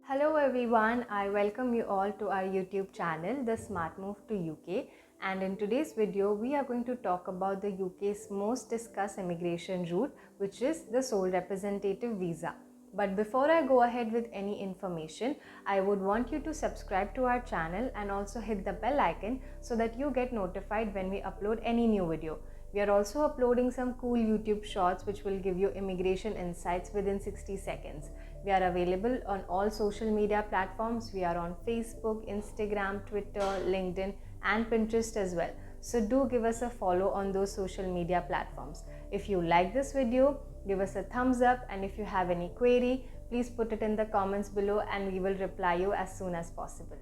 Hello everyone, I welcome you all to our YouTube channel, The Smart Move to UK. And in today's video, we are going to talk about the UK's most discussed immigration route, which is the sole representative visa. But before I go ahead with any information, I would want you to subscribe to our channel and also hit the bell icon so that you get notified when we upload any new video. We are also uploading some cool YouTube shorts which will give you immigration insights within 60 seconds. We are available on all social media platforms. We are on Facebook, Instagram, Twitter, LinkedIn and Pinterest as well. So do give us a follow on those social media platforms. If you like this video, give us a thumbs up, and if you have any query, please put it in the comments below and we will reply you as soon as possible.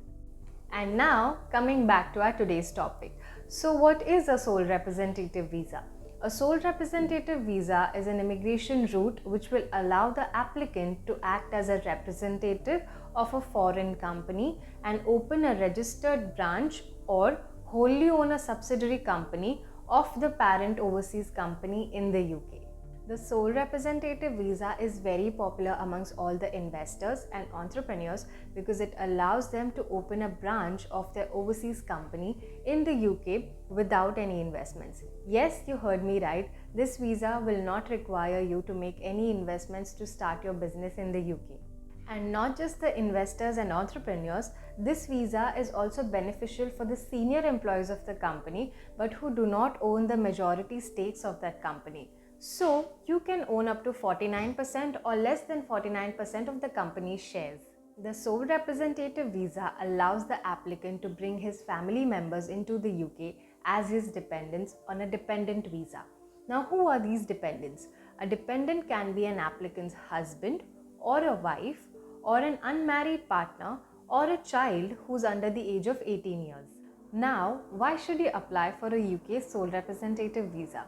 And now coming back to our today's topic. So what is a sole representative visa? A sole representative visa is an immigration route which will allow the applicant to act as a representative of a foreign company and open a registered branch or wholly own a subsidiary company of the parent overseas company in the UK. The sole representative visa is very popular amongst all the investors and entrepreneurs because it allows them to open a branch of their overseas company in the UK without any investments. Yes, you heard me right. This visa will not require you to make any investments to start your business in the UK. And not just the investors and entrepreneurs, this visa is also beneficial for the senior employees of the company but who do not own the majority stakes of that company. So, you can own up to 49% or less than 49% of the company's shares. The sole representative visa allows the applicant to bring his family members into the UK as his dependents on a dependent visa. Now, who are these dependents? A dependent can be an applicant's husband or a wife or an unmarried partner or a child who's under the age of 18 years. Now, why should you apply for a UK sole representative visa?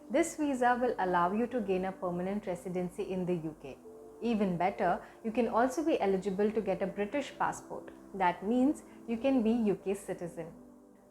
This visa will allow you to gain a permanent residency in the UK. Even better, you can also be eligible to get a British passport. That means you can be UK's citizen.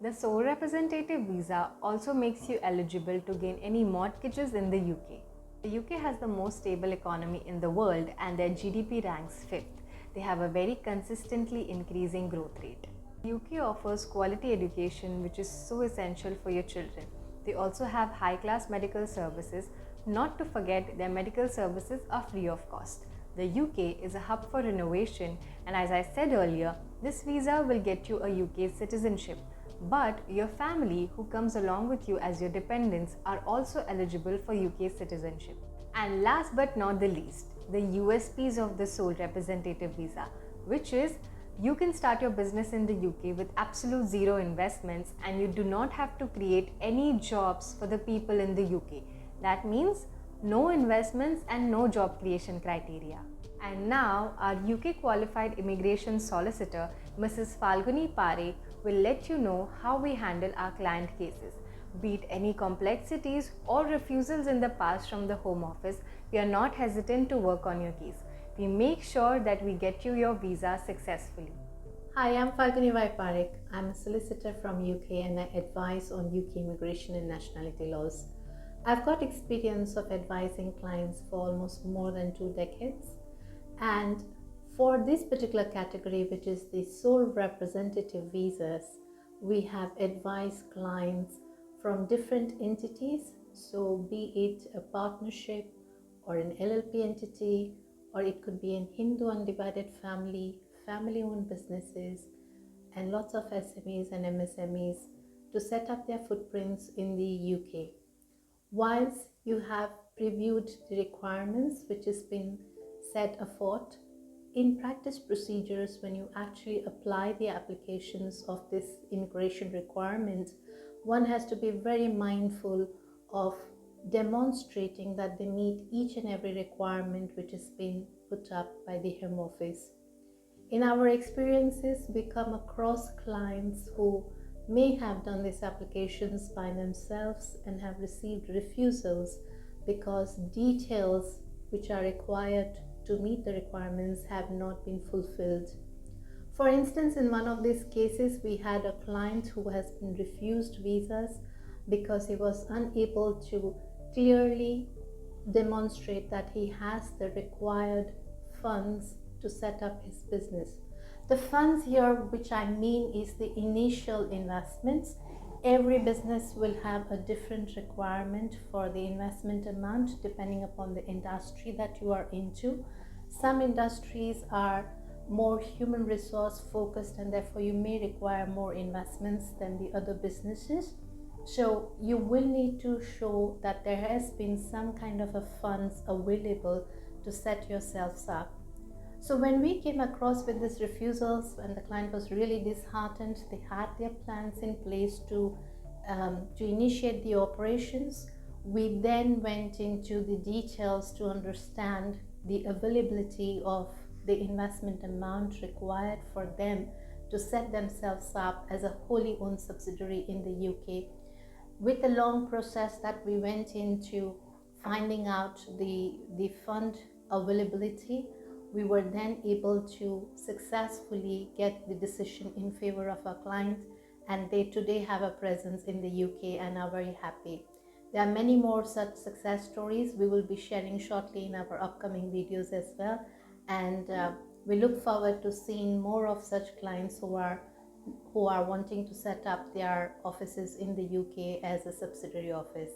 The sole representative visa also makes you eligible to gain any mortgages in the UK. The UK has the most stable economy in the world and their GDP ranks 5th. They have a very consistently increasing growth rate. The UK offers quality education which is so essential for your children. They also have high-class medical services. Not to forget, their medical services are free of cost. The UK is a hub for innovation, and as I said earlier, this visa will get you a UK citizenship. But your family who comes along with you as your dependents are also eligible for UK citizenship. And last but not the least, the USPs of the sole representative visa, which is you can start your business in the UK with absolute zero investments and you do not have to create any jobs for the people in the UK. That means no investments and no job creation criteria. And now our UK qualified immigration solicitor, Mrs. Falguni Pare, will let you know how we handle our client cases. Be it any complexities or refusals in the past from the Home Office, we are not hesitant to work on your case. We make sure that we get you your visa successfully. Hi, I'm Falguni Parekh. I'm a solicitor from UK and I advise on UK immigration and nationality laws. I've got experience of advising clients for almost more than 2 decades, and for this particular category, which is the sole representative visas, we have advised clients from different entities. So be it a partnership or an LLP entity, or it could be an Hindu undivided family, family-owned businesses, and lots of SMEs and MSMEs to set up their footprints in the UK. Once you have previewed the requirements which has been set aforth, in practice procedures, when you actually apply the applications of this immigration requirement, one has to be very mindful of demonstrating that they meet each and every requirement which has been put up by the Home Office. In our experiences, we come across clients who may have done these applications by themselves and have received refusals because details which are required to meet the requirements have not been fulfilled. For instance, in one of these cases, we had a client who has been refused visas because he was unable to clearly demonstrate that he has the required funds to set up his business. The funds here, which I mean, is the initial investments. Every business will have a different requirement for the investment amount depending upon the industry that you are into. Some industries are more human resource focused, and therefore you may require more investments than the other businesses. So you will need to show that there has been some kind of a funds available to set yourselves up. So when we came across with these refusals and the client was really disheartened, they had their plans in place to initiate the operations. We then went into the details to understand the availability of the investment amount required for them to set themselves up as a wholly owned subsidiary in the UK. With the long process that we went into finding out the fund availability, we were then able to successfully get the decision in favor of our client, and they today have a presence in the UK and are very happy. There are many more such success stories we will be sharing shortly in our upcoming videos as well, and we look forward to seeing more of such clients who are wanting to set up their offices in the UK as a subsidiary office.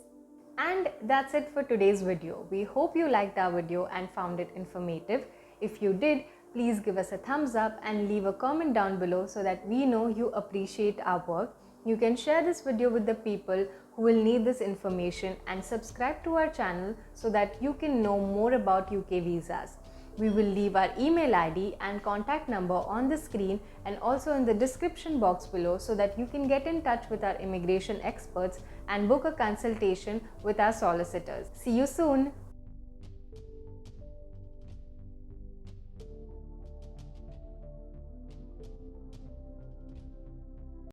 And that's it for today's video. We hope you liked our video and found it informative. If you did, please give us a thumbs up and leave a comment down below so that we know you appreciate our work. You can share this video with the people who will need this information and subscribe to our channel so that you can know more about UK visas. We will leave our email ID and contact number on the screen and also in the description box below so that you can get in touch with our immigration experts and book a consultation with our solicitors. See you soon.